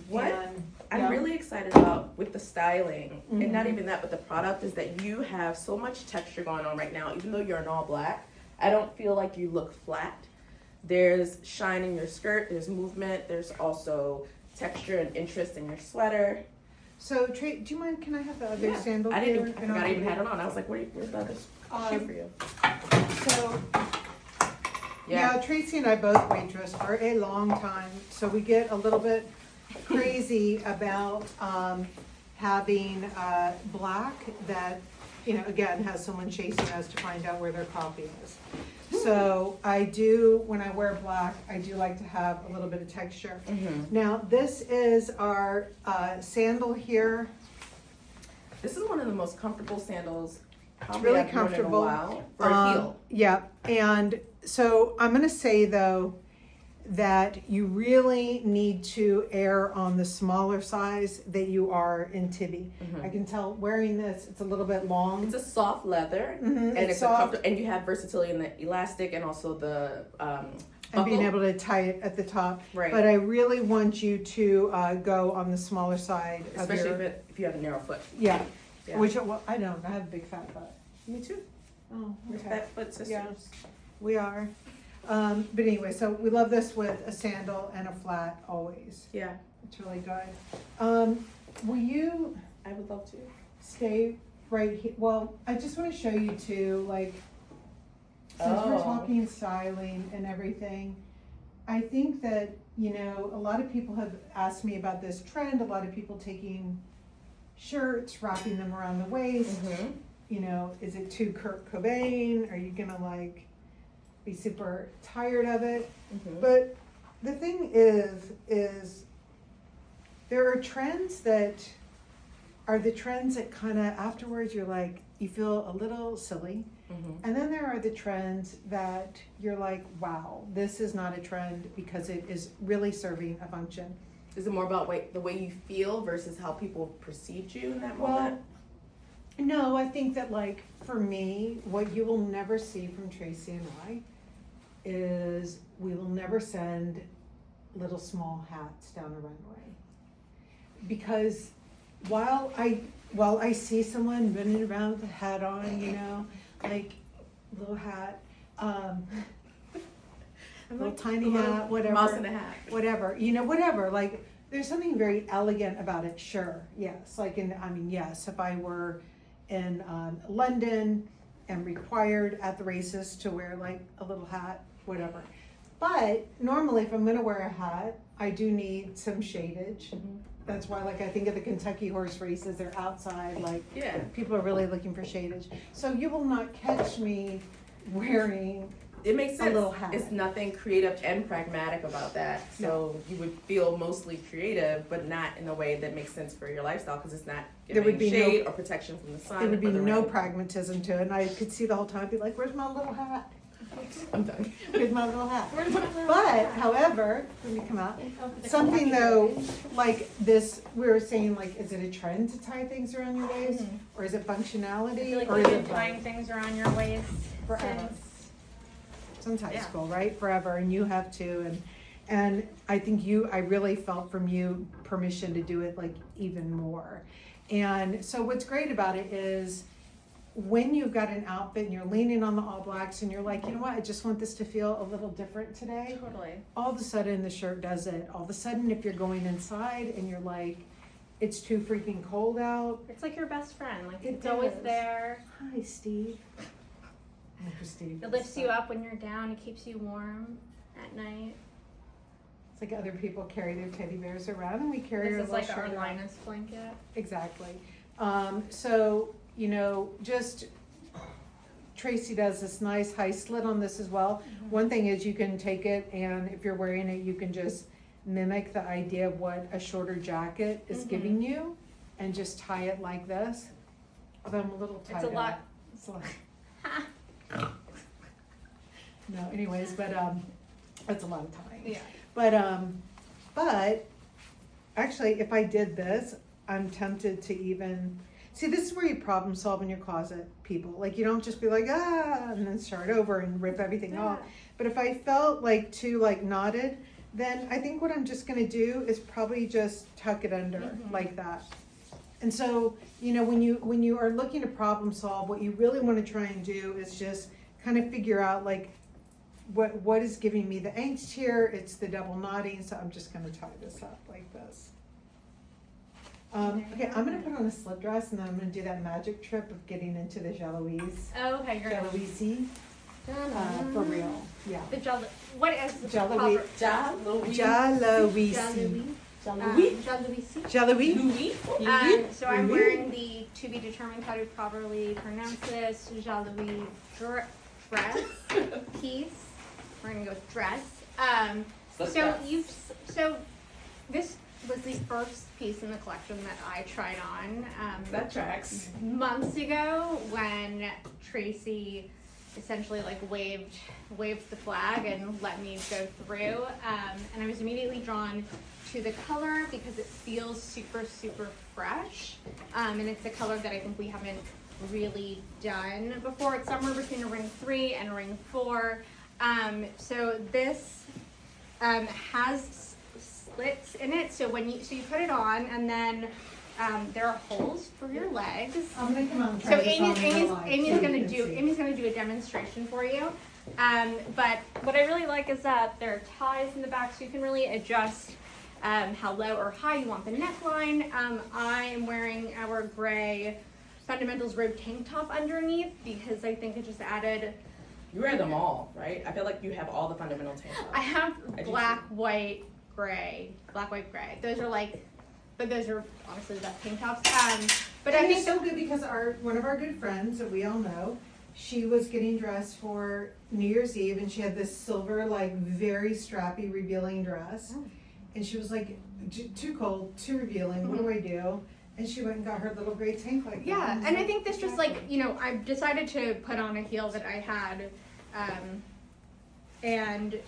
What And, I'm yeah. really excited about with the styling, and not Mhm. even that, but the product, is that you have so much texture going on right now. Even though you're in all black, I don't feel like you look flat. There's shine in your skirt, there's movement, there's also texture and interest in your sweater. So, do you mind, can I have the other sandal I here? didn't. I And forgot I I'll- even had it on. I was like, where's the other shoe Um, for you? So, Yeah. yeah, Tracy and I both waitress for a long time, so we get a little bit crazy about having black that, you know, again, has someone chasing us to find out where their coffee is. So I do, when I wear black, I do like to have a little bit of texture. Now, this is our sandal here. This is one of the most comfortable sandals. It's really comfortable. For a heel. Yeah, and so I'm gonna say though, that you really need to err on the smaller size that you are in Tibby. I can tell wearing this, it's a little bit long. It's a soft leather, and it's soft. and you have versatility in the elastic and also the And being buckle. able to tie it at the top. Right. But I really want you to go on the smaller side of Especially your, if you have a narrow foot. yeah. Yeah. Which, well, I don't, I have a big fat butt. Me too. Oh, We're okay. fat foot sisters. Yeah. We are. But anyway, so we love this with a sandal and a flat always. Yeah, It's really good. Will you I would love to. stay right here? Well, I just want to show you too, like, since we're Oh. talking styling and everything, I think that, you know, a lot of people have asked me about this trend. A lot of people taking shirts, wrapping them around the waist. You know, is it too Kurt Cobain? Are you gonna like be super tired of it? But the thing is there are trends that are the trends that kind of afterwards you're like, you feel a little silly. And then there are the trends that you're like, wow, this is not a trend because it is really serving a function. Is it more about the way you feel versus how people perceived you in that Well, moment? no, I think that like for me, what you will never see from Tracy and I is we will never send little small hats down a runway. Because while I see someone running around with a hat on, you know, like little hat, little tiny hat, whatever. Mouse in a hat. Whatever, you know, whatever, like, there's something very elegant about it, sure, yes, like yes, if I were in London and required at the races to wear like a little hat, whatever. But normally if I'm gonna wear a hat, I do need some shadage. That's why, like, I think of the Kentucky horse races, they're outside, like, Yeah. people are really looking for shadage. So you will not catch me wearing It makes a sense. little hat. It's nothing creative and pragmatic about that. So you would feel mostly creative, but not in a way that makes sense for your lifestyle because it's not There would giving be shade or protection from the sun. There would be or the no rain. pragmatism to it, and I could see the whole time, be like, where's my little hat? I'm done. Where's my little hat? But, however, let me come out, something though, like this, we were saying, like, is it a trend to tie things around your waist? Or is it I functionality? feel like Or you've is been it tying both? things around your waist Forever. Since high Yeah. school, right? Forever, and you have to, and I think I really felt from you permission to do it like even more. And so what's great about it is when you've got an outfit and you're leaning on the all blacks and you're like, you know what, I just want this to feel a little different today. Totally. All of a sudden the shirt does it. All of a sudden if you're going inside and you're like, it's too freaking cold out. It's like your best friend. Like It it's always does. there. Hi, Steve. Uncle Steve. It lifts you up when you're down. It keeps you warm at night. It's like other people carry their teddy bears around and we carry our This is little like our shirt around. Linus blanket. Exactly. So, you know, just Tracy does this nice high slit on this as well. One thing is you can take it and if you're wearing it, you can just mimic the idea of what a shorter jacket is giving you and just tie it like this. Although I'm a little tied It's a up. lot. It's a lot. No, anyways, but that's a lot of tying. Yeah. But actually, if I did this, I'm tempted to even see. This is where you problem solve in your closet, people. Like you don't just be like and then start over and rip everything off. But if I felt like too like knotted, then I think what I'm just gonna do is probably just tuck it under like that. And so you know when you are looking to problem solve, what you really want to try and do is just kind of figure out like what is giving me the angst here. It's the double knotting, so I'm just gonna tie this up like this. Okay, I'm gonna put on a slip dress and then I'm gonna do that magic trip of getting into the Jalouise. Oh, okay. You're Jalouise, for real, yeah. The what is the Jalouise. proper? Jalouise. Jalouise. Jalouise. Jalouise. Jalouise? Louis. So I'm wearing the to be determined how to properly pronounce this Jalouise dress piece. We're gonna go with dress. So this was the first piece in the collection that I tried on That tracks. months ago when Tracy essentially like waved the flag and let me go through. And I was immediately drawn to the color because it feels super, super fresh. And it's a color that I think we haven't really done before. It's somewhere between a ring 3 and a ring 4. So this has slits in it. So when you put it on, and then there are holes for your legs. I'm gonna come out and So try this on in real life Amy's so you gonna can do see. Amy's gonna do a demonstration for you. But what I really like is that there are ties in the back, so you can really adjust how low or high you want the neckline. I am wearing our gray Fundamentals Robe tank top underneath because I think it just added. You wear them all, right? I feel like you have all the fundamental tank tops. I have I do black, white, gray. Those are like, but those are honestly the best tank tops. But I And think it's so good because one of our good friends that we all know, she was getting dressed for New Year's Eve and she had this silver, like very strappy, revealing dress. Oh. And she was like, too cold, too revealing, what do I do? And she went and got her little gray tank like that. yeah, was and I like, think this just like, I decided to put on a heel that I had, and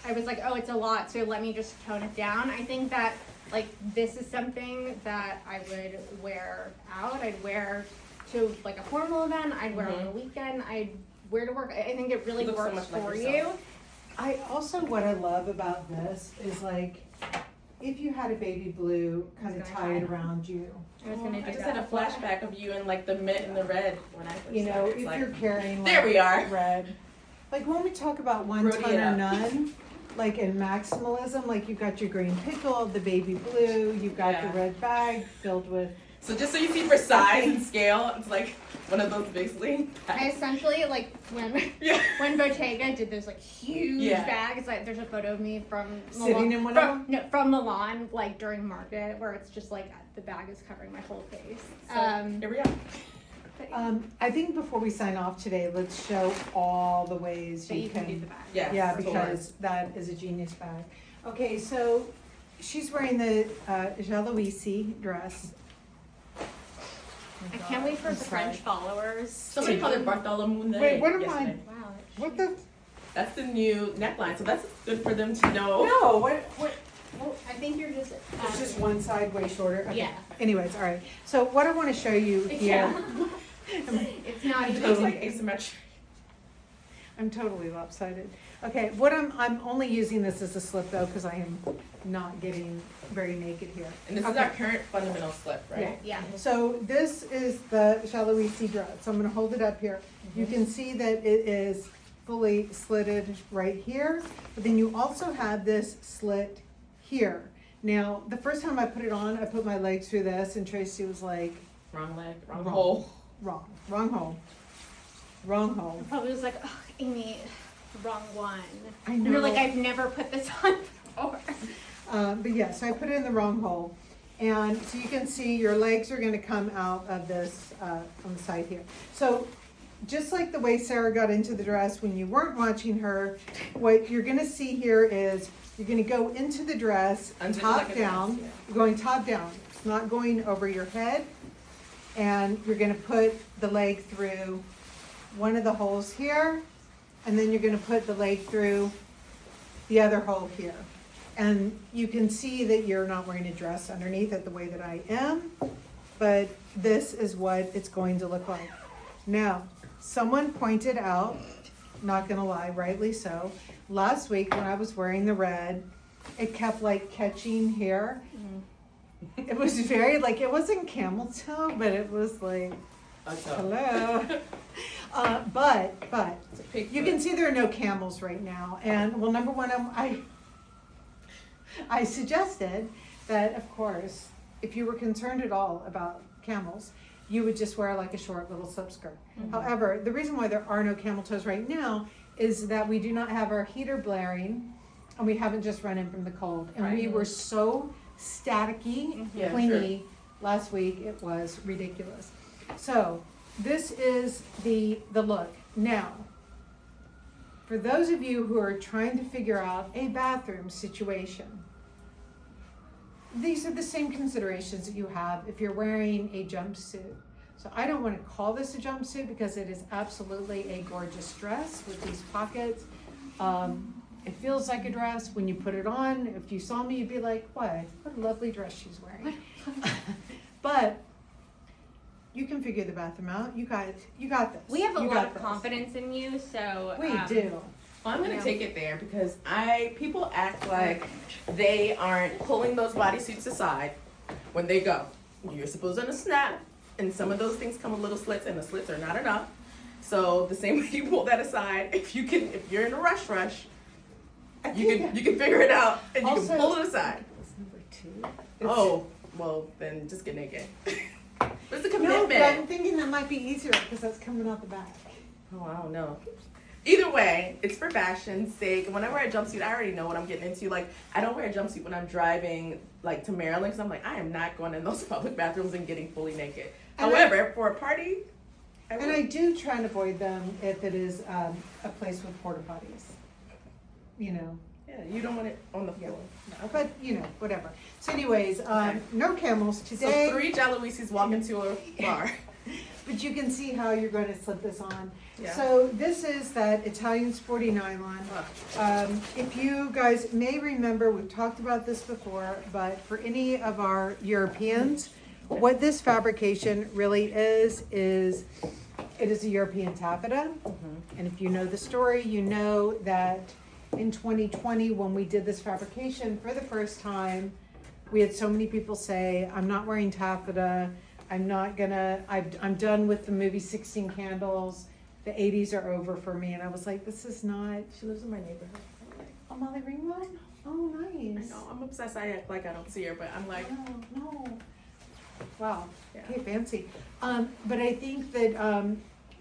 I was like, oh, it's a lot, so let me just tone it down. I think that like this is something that I would wear out. I'd wear to like a formal event. I'd wear on the weekend. I'd wear to work. I think it really You look so works much like for yourself. what I love about this is like, if you had a baby blue kind of It's gonna tied tie. around you, I was gonna do I just that. had a flashback of you in like the mint and the red when I first you know, started. if It's like, you're carrying there like we are. red. Like when we talk about one Rhodey ton it or up. none, like in maximalism, like you've got your green pickle, the baby blue, you've got Yeah. the red bag filled with. So just so you see for size and scale, it's like one of those big sling I bags. essentially like when Yeah. when Bottega did those like huge Yeah. bags, like there's a photo of me from Sitting in one of them? No, from Milan, like during market, where it's just like the bag is covering my whole face. So here we are. I think before we sign off today, let's show all the ways so you can do the bag. Yes, Yeah, totally. because that is a genius bag. Okay, so she's wearing the Jalouise dress. I can't wait for I'm the sorry. French followers. Somebody called it Bartholomew. Wait, what am I- yesterday. Wow. What the? That's the new neckline, so that's good for them to know. No, what? Well, I think you're just. It's just one side way shorter. Okay. Yeah. Anyways, all right. So what I want to show you here, It's not It even. looks like asymmetric. I'm totally lopsided. Okay, what I'm only using this as a slip though, because I am not getting very naked here. And this is Okay. our current fundamental slip, right? Yeah. So this is the Jalouise dress. So I'm gonna hold it up here. You can see that it is fully slitted right here, but then you also have this slit here. Now, the first time I put it on, I put my legs through this and Tracy was like, Wrong leg, wrong Wrong. hole. wrong hole. Wrong hole. Probably was like, oh, Amy, wrong one. I And you're like, know. I've never put this on before. But yeah, so I put it in the wrong hole. And so you can see your legs are gonna come out of this, on the side here. So just like the way Sarah got into the dress when you weren't watching her, what you're gonna see here is you're gonna go into the dress, Under top like a down. dress, yeah. You're going top down. It's not going over your head. And you're gonna put the leg through one of the holes here, and then you're gonna put the leg through the other hole here. And you can see that you're not wearing a dress underneath it the way that I am, but this is what it's going to look like. Now, someone pointed out, not gonna lie, rightly so, last week when I was wearing the red, it kept like catching here. It was very, like, it wasn't camel toe, but it was like, hello. But It's a pig you foot. can see there are no camels right now. And well, number one, I suggested that, of course, if you were concerned at all about camels, you would just wear like a short little slip skirt. However, the reason why there are no camel toes right now is that we do not have our heater blaring and we haven't just run in from the cold. And we Right. were so staticky, Yeah, clingy. Last week it was ridiculous. So this is the look. Now, for those of you who are trying to figure out a bathroom situation, these are the same considerations that you have if you're wearing a jumpsuit. So I don't want to call this a jumpsuit because it is absolutely a gorgeous dress with these pockets. It feels like a dress when you put it on. If you saw me, you'd be like, what a lovely dress she's wearing. But you can figure the bathroom out. You got this. We have a You lot got of this. confidence in you, so We do. Well, I'm gonna Yeah. take it there because people act like they aren't pulling those bodysuits aside when they go. You're supposed to snap, and some of those things come with little slits, and the slits are not enough. So the same way you pull that aside, if you're in a rush, you can figure it out and you Also- can pull it aside. It's number 2. Oh, well then just get naked. It's a No, commitment. but I'm thinking that might be easier because that's coming out the back. Oh, I don't know. Either way, it's for fashion's sake. When I wear a jumpsuit, I already know what I'm getting into. Like, I don't wear a jumpsuit when I'm driving, like, to Maryland, because I'm like, I am not going in those public bathrooms and getting fully naked. And However, for a party, And I do try and avoid them if it is a place with porta potties. You know, yeah, you don't want it on the floor. but you know, whatever. So, anyways, no camels So today. 3 Jalouises walk into a bar. But you can see how you're going to slip this on. Yeah. So this is that Italian Sporty nylon. If you guys may remember, we've talked about this before, but for any of our Europeans, what this fabrication really is it is a European taffeta. And if you know the story, you know that in 2020, when we did this fabrication for the first time, we had so many people say, I'm not wearing taffeta. I'm done with the movie 16 Candles. The 80s are over for me. And I was like, this is not. She lives in my neighborhood. Oh, Molly Ringwald? Oh, I nice. know, I'm obsessed. I act like I don't see her, but I'm like, No. Wow. Yeah. Okay, fancy. But I think that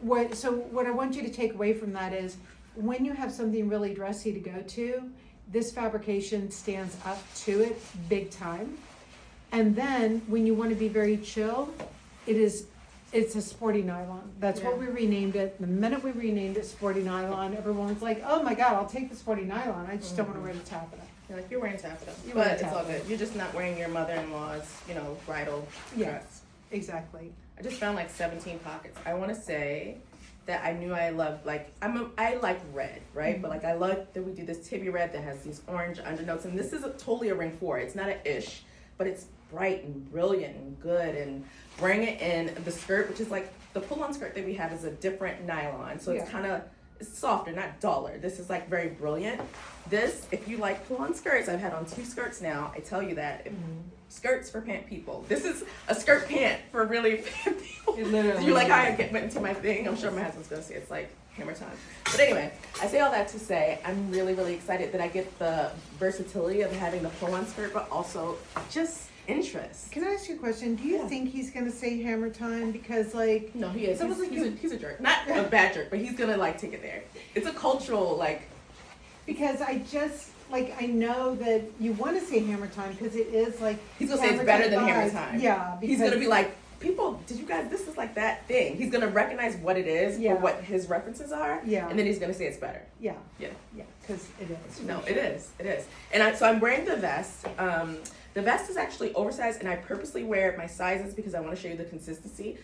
what I want you to take away from that is when you have something really dressy to go to, this fabrication stands up to it big time. And then when you want to be very chill, it's a sporty nylon. That's what we renamed it. The minute we renamed it sporty nylon, everyone's like, oh my God, I'll take the sporty nylon. I just don't want to wear the taffeta. you're like, you're wearing taffeta. You're But wearing it's all taffeta. good. You're just not wearing your mother-in-law's, bridal Yes, dress. exactly. I just found like 17 pockets. I want to say that I knew I loved, like, I like red, right? But like I love that we do this tibby red that has these orange undernotes, and this is totally a ring 4. It's not an ish, but it's bright and brilliant and good. And bring it in the skirt, which is like the pull-on skirt that we have is a different nylon, so it's kind of softer, not duller. This is like very brilliant. This, if you like pull-on skirts, I've had on 2 skirts now. I tell you that. Skirts for pant people. This is a skirt pant for really pant people. It literally You're like, is. I went into my thing. I'm sure my husband's gonna say it's like hammer time. But anyway, I say all that to say I'm really, really excited that I get the versatility of having the pull-on skirt, but also just interest. Can I ask you a question? Do you Yeah. think he's going to say hammer time? Because, like, No, he is. Someone's like, He's a jerk. Not a bad jerk, but he's gonna like take it there. It's a cultural like. because I know that you want to say hammer time because it is like. He's gonna say it's better than hammer vibes. time. Yeah. He's gonna be like, people, did you guys? This is like that thing. He's gonna recognize what it is Yeah. for what his references are. Yeah. And then he's gonna say it's better. Yeah. Yeah. Yeah, because it is. for No, sure. it is. It is. And so I'm wearing the vest. The vest is actually oversized, and I purposely wear my sizes because I want to show you the consistency.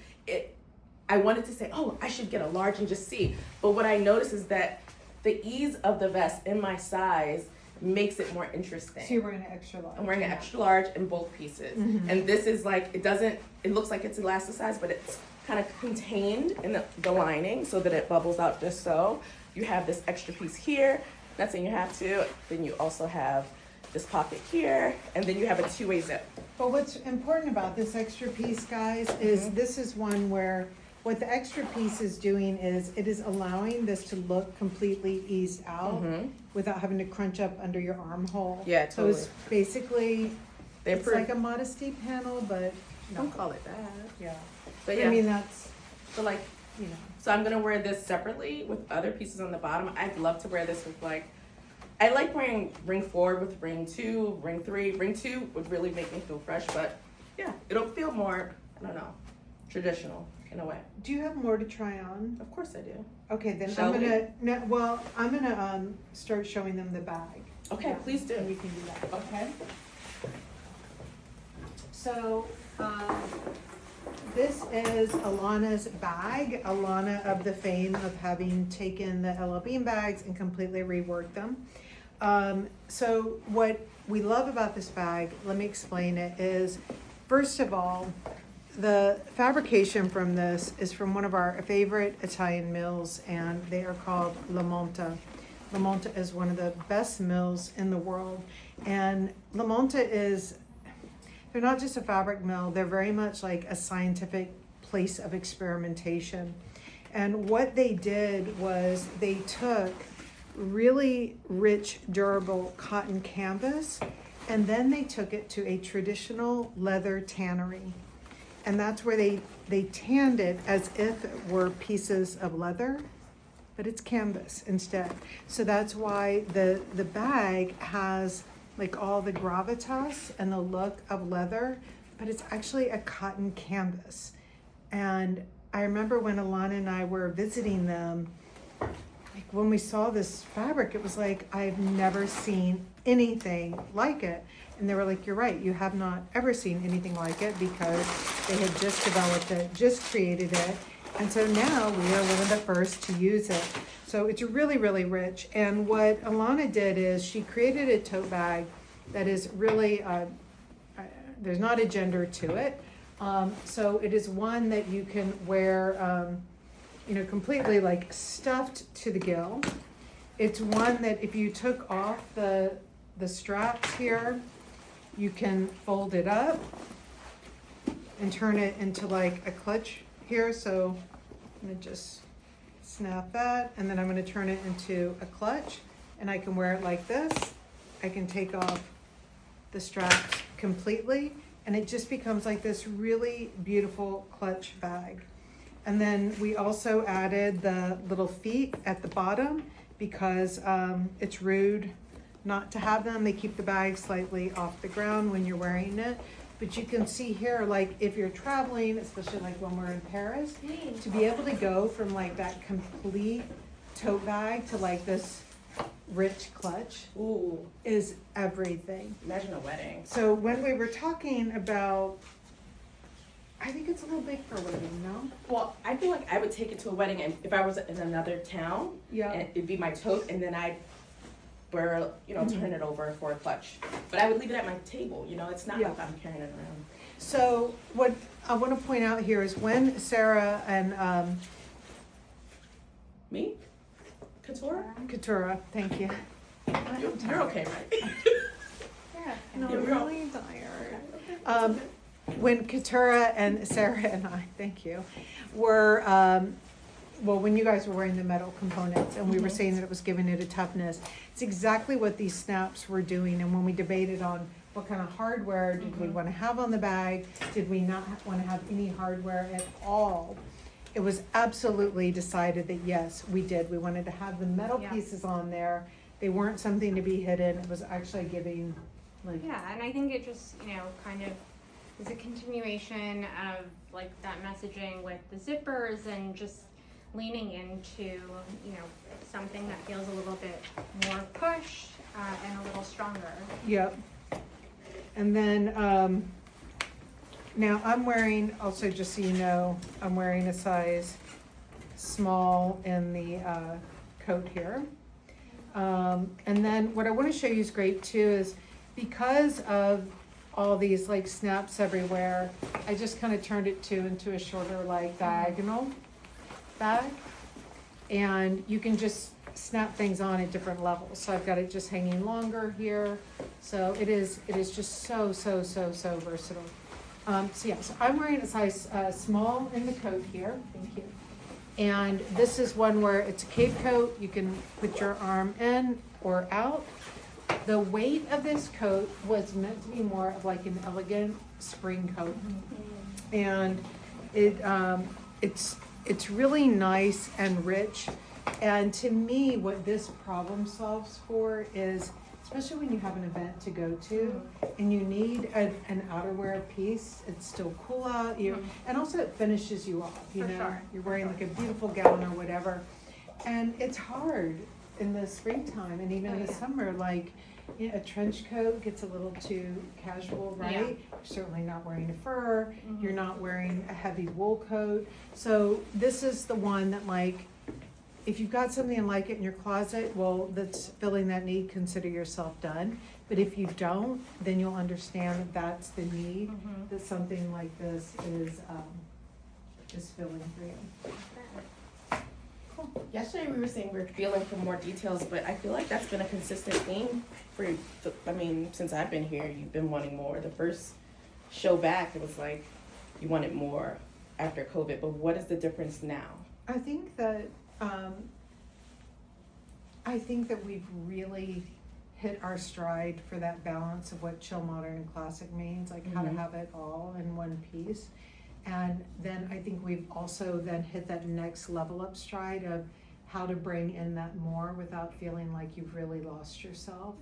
I wanted to say, oh, I should get a large and just see. But what I noticed is that the ease of the vest in my size makes it more interesting. So you're wearing an extra large. I'm wearing an extra large in both pieces. And this is like, it looks like it's elasticized, but it's kind of contained in the lining so that it bubbles out just so. You have this extra piece here. Not saying you have to. Then you also have this pocket here, and then you have a 2-way zip. But what's important about this extra piece, guys, is this is one where what the extra piece is doing is it is allowing this to look completely eased out without having to crunch up under your armhole. Yeah, So it's basically, They it's approve. like a modesty panel, but no. Don't call it that. Yeah. But I yeah, mean, that's, so like, you know. so I'm gonna wear this separately with other pieces on the bottom. I'd love to wear this with like I like wearing ring 4 with ring 2, ring 3. Ring 2 would really make me feel fresh, but yeah, it'll feel more, I don't know, traditional in a way. Do you have more to try on? Of course I do. Okay, then Shall I'm we? gonna start showing them the bag. Okay, Yeah, please do. and we can do that. Okay. So, this is Alana's bag. Alana of the fame of having taken the LL Bean bags and completely reworked them. So what we love about this bag, let me explain it, is first of all, the fabrication from this is from one of our favorite Italian mills, and they are called La Monta. La Monta is one of the best mills in the world, and La Monta is, they're not just a fabric mill, they're very much like a scientific place of experimentation. And what they did was they took really rich, durable cotton canvas, and then they took it to a traditional leather tannery. And that's where they tanned it as if it were pieces of leather, but it's canvas instead. So that's why the bag has like all the gravitas and the look of leather, but it's actually a cotton canvas. And I remember when Alana and I were visiting them, like when we saw this fabric, it was like, I've never seen anything like it. And they were like, you're right, you have not ever seen anything like it, because they had just developed it, just created it. And so now we are one of the first to use it. So it's really, really rich. And what Alana did is she created a tote bag that is really, there's not a gender to it. So it is one that you can wear, completely like stuffed to the gill. It's one that if you took off the straps here, you can fold it up and turn it into like a clutch here. So I'm gonna just snap that, and then I'm gonna turn it into a clutch, and I can wear it like this. I can take off the straps completely, and it just becomes like this really beautiful clutch bag. And then we also added the little feet at the bottom, because it's rude not to have them. They keep the bag slightly off the ground when you're wearing it. But you can see here, like if you're traveling, especially like when we're in Paris, to be able to go from like that complete tote bag to like this rich clutch Ooh, is everything. imagine a wedding. So when we were talking about, I think it's a little big for a wedding, no? Well, I feel like I would take it to a wedding, and if I was in another town, Yeah. and it'd be my tote, and then I'd wear, turn it over for a clutch. But I would leave it at my table, it's not Yeah. like I'm carrying it around. So what I want to point out here is when Sarah and Me? Couture? Katura, thank you. You're okay, right? Yeah. No, Yeah, I'm we're all- really tired. When Katura and Sarah and I, thank you, were, when you guys were wearing the metal components and we were saying that it was giving it a toughness, it's exactly what these snaps were doing. And when we debated on what kind of hardware did we want to have on the bag, did we not want to have any hardware at all, it was absolutely decided that yes, we did. We wanted to have the metal Yeah. pieces on there. They weren't something to be hidden. It was actually giving, like, Yeah, and I think it just, kind of is a continuation of like that messaging with the zippers and just leaning into, something that feels a little bit more push and a little stronger. yep. And then, now I'm wearing, also just so you know, I'm wearing a size small in the coat here. And then what I want to show you is great too is because of all these like snaps everywhere, I just kind of turned it into a shorter like diagonal bag. And you can just snap things on at different levels. So I've got it just hanging longer here. So it is just so versatile. So I'm wearing a size small in the coat here. Thank you. And this is one where it's a cape coat. You can put your arm in or out. The weight of this coat was meant to be more of like an elegant spring coat. And it's really nice and rich. And to me, what this problem solves for is, especially when you have an event to go to and you need an outerwear piece, it's still cool out, and also it finishes you off, you For know? sure. You're wearing like a beautiful gown or whatever. And it's hard in the springtime and even in the summer, like, a trench coat gets a little too casual, right? Yeah. You're certainly not wearing a fur, you're not wearing a heavy wool coat. So this is the one that, like, if you've got something like it in your closet, well, that's filling that need, consider yourself done. But if you don't, then you'll understand that that's the need, that something like this is filling for you. Yesterday we were saying we were feeling for more details, but I feel like that's been a consistent theme since I've been here, you've been wanting more. The first show back, it was like you wanted more after COVID, but what is the difference now? I think that we've really hit our stride for that balance of what chill, modern, and classic means, like how to have it all in one piece. And then I think we've also then hit that next level up stride of how to bring in that more without feeling like you've really lost yourself.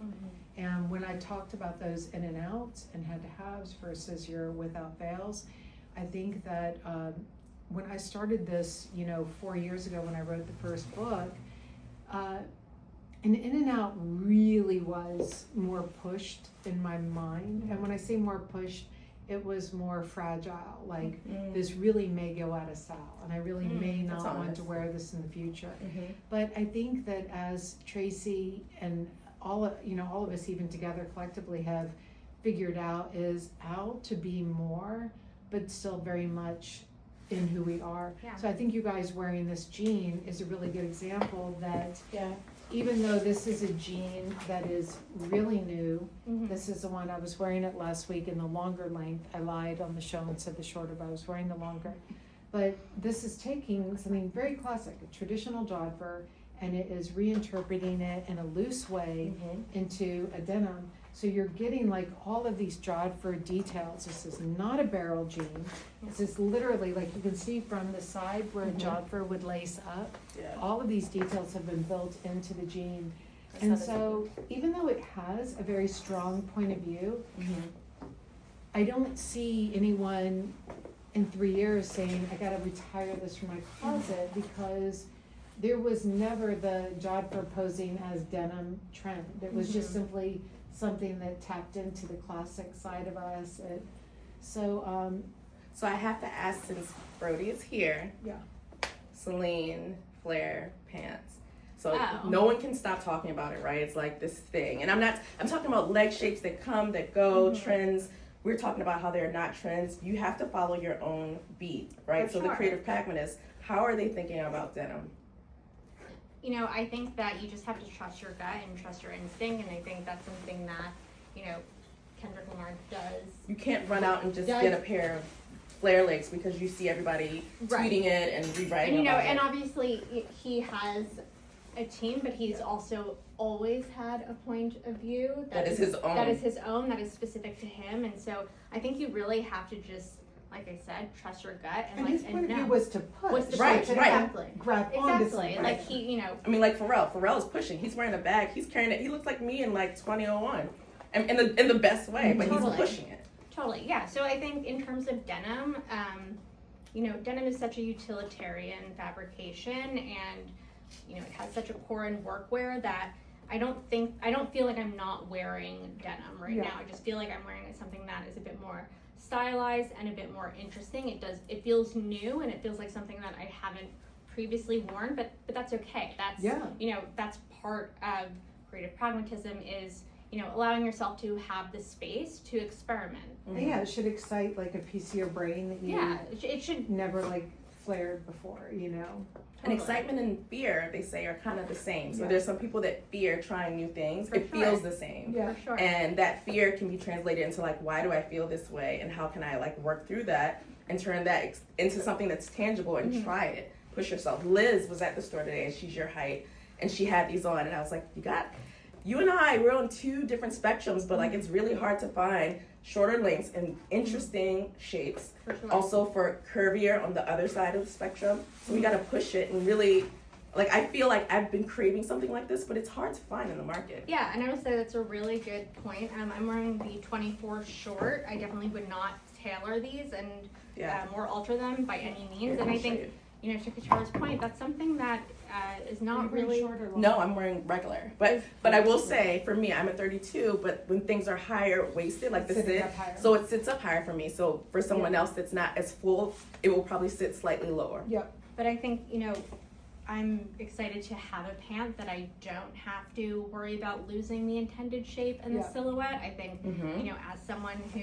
And when I talked about those in and outs and had to haves versus your without fails, I think that when I started this, 4 years ago when I wrote the first book, an in and out really was more pushed in my mind. And when I say more pushed, it was more fragile, like this really may go out of style and I really may not want to wear this in the future. But I think that as Tracy and all of us even together collectively have figured out is how to be more, but still very much in who we are. Yeah. So I think you guys wearing this jean is a really good example that even though this is a jean that is really new, this is the one I was wearing it last week in the longer length. I lied on the show and said the shorter, but I was wearing the longer. But this is taking something very classic, a traditional jodhpur, and it is reinterpreting it in a loose way into a denim. So you're getting like all of these jodhpur details. This is not a barrel jean. This is literally, like you can see from the side where a jodhpur would lace up. All of these details have been built into the jean. And so even though it has a very strong point of view, I don't see anyone in 3 years saying, I gotta retire this from my closet, because there was never the jodhpur posing as denim trend. It was just simply something that tapped into the classic side of us. So I have to ask, since Brody is here, Celine flare pants. So no one can stop talking about it, right? It's like this thing. And I'm talking about leg shapes that come, that go, trends. We're talking about how they're not trends. You have to follow your own beat, right? So the creative pragmatists, how are they thinking about denim? I think that you just have to trust your gut and trust your instinct, and I think that's something that, Kendrick Lamar does. You can't run out and just get a pair of flare legs because you see everybody tweeting it and rewriting about it. And obviously he has a team, but he's also always had a point of view that is his own. That is his own, that is specific to him, and so I think you really have to just, like I said, trust your gut and his point of view was to push. Exactly. Grab onto Exactly. something. Like he, I mean, like Pharrell is pushing. He's wearing a bag. He's carrying it. He looks like me in like 2001, and in the best way. But Totally. he's pushing it. Totally, yeah. So I think in terms of denim, denim is such a utilitarian fabrication, and it has such a core in workwear that I don't feel like I'm not wearing denim right now. I just feel like I'm wearing something that is a bit more stylized and a bit more interesting. It feels new, and it feels like something that I haven't previously worn, but that's okay. That's that's part of creative pragmatism, is allowing yourself to have the space to experiment. Yeah, it should excite like a piece of your brain that you it should never like flared before, And excitement and fear, they say, are kind of the same. So there's some people that fear trying new things. It feels the same. Yeah. For sure. And that fear can be translated into like, why do I feel this way? And how can I like work through that and turn that into something that's tangible and try it. Push yourself. Liz was at the store today, and she's your height, and she had these on, and I was like, you and I, we're on two different spectrums, but like it's really hard to find shorter lengths and interesting shapes. For sure. Also for curvier on the other side of the spectrum. So we got to push it and really Like, I feel like I've been craving something like this, but it's hard to find in the market. Yeah, and I would say that's a really good point. I'm wearing the 24 short. I definitely would not tailor these and or alter them by any means. And I think, you know, to Katara's point, that's something that is not really short or long. No, I'm wearing regular. But I will say, for me, I'm a 32, but when things are higher waisted, like the sit, so it sits up higher for me. So for someone else that's not as full, it will probably sit slightly lower. Yep. But I think, you know, I'm excited to have a pant that I don't have to worry about losing the intended shape and the silhouette. I think, you know, as someone who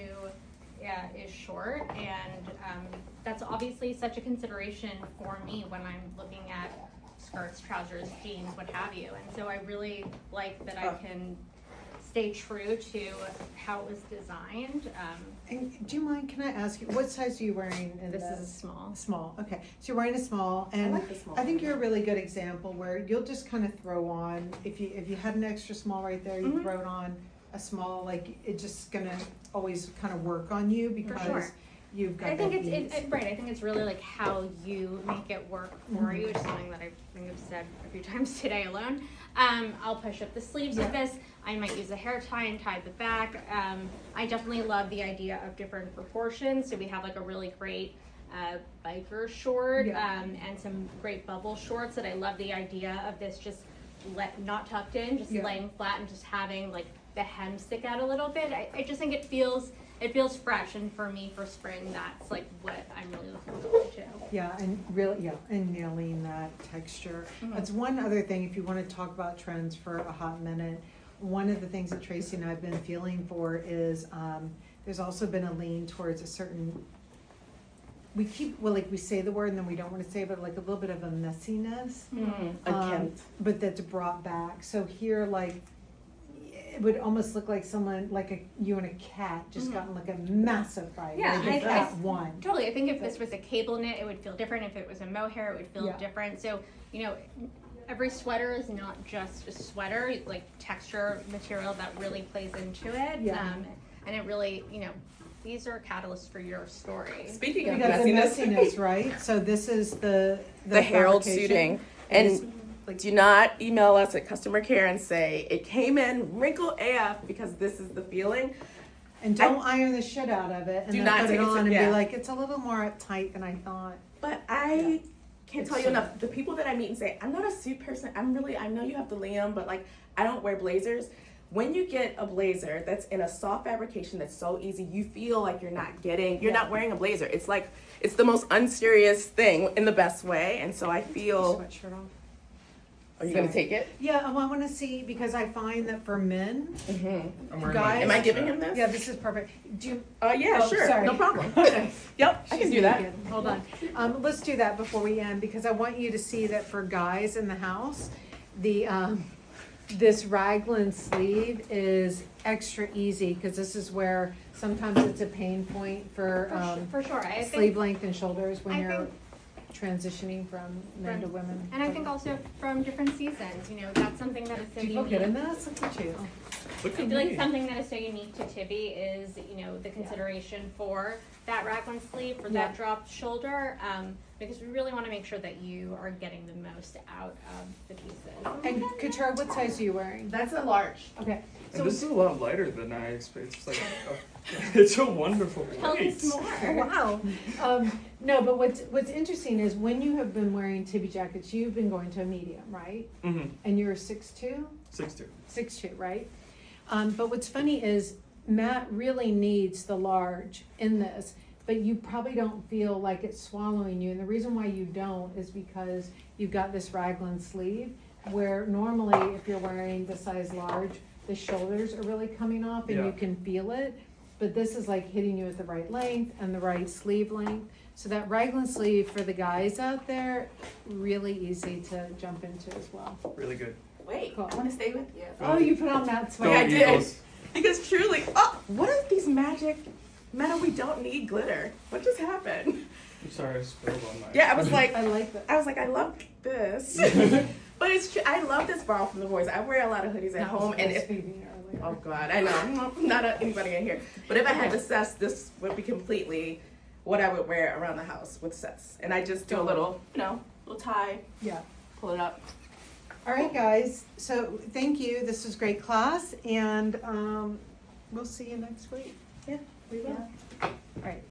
is short, and that's obviously such a consideration for me when I'm looking at skirts, trousers, jeans, what have you. And so I really like that I can stay true to how it was designed. And do you mind, can I ask you, what size are you wearing in This is a small. Small, okay. So you're wearing a small, and like the small. I think you're a really good example where you'll just kind of throw on, if you had an extra small right there, you throw it on a small, like, it's just gonna always kind of work on you because you've got I think that it's right. I think it's really like how you make it work for you, which is something that I think I've said a few times today alone. I'll push up the sleeves of this. I might use a hair tie and tie the back. I definitely love the idea of different proportions. So we have like a really great biker short and some great bubble shorts that I love the idea of this just not tucked in, just laying flat and just having like the hem stick out a little bit. I just think it feels fresh, and for me for spring, that's like what I'm really looking forward to. Yeah, and really, and nailing that texture. That's one other thing, if you want to talk about trends for a hot minute. One of the things that Tracy and I have been feeling for is there's also been a lean towards a certain, we say the word and then we don't want to say it, but like a little bit of a messiness. But that's brought back. So here, like, it would almost look like someone, like you and a cat just gotten like a massive fight. Yeah, like I one. Totally. I think if this was a cable knit, it would feel different. If it was a mohair, it would feel different. So, you know, every sweater is not just a sweater. It's like texture, material that really plays into it. And it really, you know, these are catalysts for your story. Speaking of Because messiness, the messiness, right? So this is the Herald fabrication. suiting. And do not email us at customer care and say it came in wrinkle AF because this is the feeling. And don't iron the shit out of it and Do then not put take it it to- on and yeah. be like, it's a little more tight than I thought. But I can't tell you enough. The people that I meet and say, I'm not a suit person. I know you have to Liam, but like, I don't wear blazers. When you get a blazer that's in a soft fabrication that's so easy, you feel like you're not wearing a blazer. It's like, it's the most unserious thing in the best way. And so I feel, Sweatshirt on. are you going to take it? Yeah, I want to see, because I find that for men, I'm wearing Guys- Am I giving him this? yeah, this is perfect. Do you, Yeah, Oh, sure. sorry. No problem. Yep, I can do that. naked. Hold on. Let's do that before we end, because I want you to see that for guys in the house, the this raglan sleeve is extra easy, because this is where sometimes it's a pain point for For sure. I sleeve think, length and shoulders when I you're think- transitioning from men to women. and I think also from different seasons, you know, that's something that is so Do you feel unique. good in this? Look at you. Look I at feel like me. something that is so unique to Tibby is, you know, the consideration for that raglan sleeve, for that dropped shoulder, because we really want to make sure that you are getting the most out of the pieces. And Katara, what size are you wearing? That's a large. Okay. And this is a lot lighter than I expected. It's like, it's a wonderful Tell weight. us more. Wow. No, but what's interesting is when you have been wearing Tibby jackets, you've been going to a medium, right? Mm-hmm. And you're 6'2"? 6'2". 6'2", right? But what's funny is Matt really needs the large in this, but you probably don't feel like it's swallowing you. And the reason why you don't is because you've got this raglan sleeve, where normally if you're wearing the size large, the shoulders are really coming off and Yeah. you can feel it. But this is like hitting you at the right length and the right sleeve length. So that raglan sleeve for the guys out there, really easy to jump into as well. Really good. Wait, Cool. I want to stay with you. Oh, you put on Matt's Go Yeah, I sweater. did. Eagles. Because truly, what are these magic metal? We don't need glitter. What just happened? I'm sorry I spilled on my. Yeah, I was like, I like that. I love this. But it's true. I love this borrow from the boys. I wear a lot of hoodies at home, and if oh god, I know, not anybody in here. But if I had to assess, this would be completely what I would wear around the house with sets. And I just do a little, little tie, Yeah. pull it up. All right, guys, so thank you, this was great class, and we'll see you next week. Yeah, we will. All right.